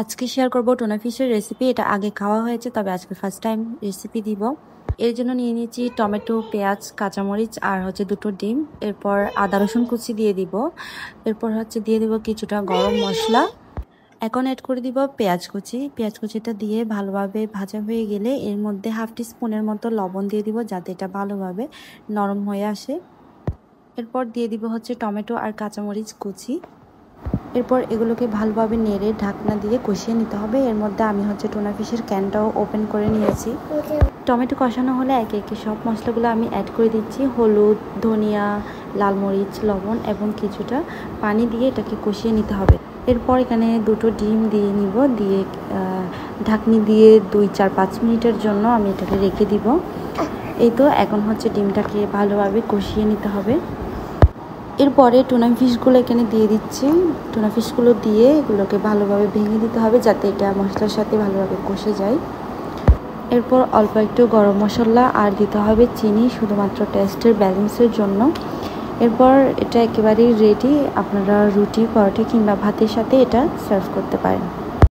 আজকে শেয়ার করব tuna ফিশের recipe. এটা আগে খাওয়া হয়েছে, তবে আজকে ফার্স্ট টাইম রেসিপি দিব। এর জন্য নিয়ে নিয়েছি টমেটো, পেঁয়াজ, কাঁচামরিচ আর দুটো ডিম। এরপর আদা রসুন কুচি দিয়ে দিব। এরপর দিয়ে দিব কিছুটা গরম মশলা। এখন অ্যাড করে দিব পেঁয়াজ কুচি। পেঁয়াজ কুচিটা দিয়ে ভালোভাবে ভাজা হয়ে গেলে এর মধ্যে হাফ টি স্পুনের মতো লবণ দিয়ে দিব, যাতে এটা ভালোভাবে নরম হয়ে আসে। এরপর দিয়ে দিব টমেটো আর কাঁচামরিচ কুচি। এরপর এগুলোকে ভালোভাবে নেড়ে ঢাকনা দিয়ে কষিয়ে নিতে হবে। এর মধ্যে আমি টুনা ফিশের ক্যানটাও ওপেন করে নিয়েছি। টমেটো কষানো হলে একে একে সব মশলাগুলো আমি অ্যাড করে দিচ্ছি। হলুদ, ধনিয়া, লাল মরিচ, লবণ এবং কিছুটা পানি দিয়ে এটাকে কষিয়ে নিতে হবে। এরপর এখানে দুটো ডিম দিয়ে নিব, দিয়ে ঢাকনি দিয়ে 2-4-5 মিনিটের জন্য আমি এটাকে রেখে দিব। এই তো এখন ডিমটাকে ভালোভাবে কষিয়ে নিতে হবে। এরপরে টুনা ফিশগুলো এখানে দিয়ে দিচ্ছি। টুনা ফিশগুলো দিয়ে এগুলোকে ভালোভাবে ভেঙে দিতে হবে, যাতে এটা মশলার সাথে ভালোভাবে কষে যায়। এরপর অল্প একটু গরম মশলা আর দিতে হবে চিনি, শুধুমাত্র টেস্টের ব্যালেন্সের জন্য। এরপর এটা একেবারেই রেডি। আপনারা রুটি, পরোটা কিংবা ভাতের সাথে এটা সার্ভ করতে পারেন।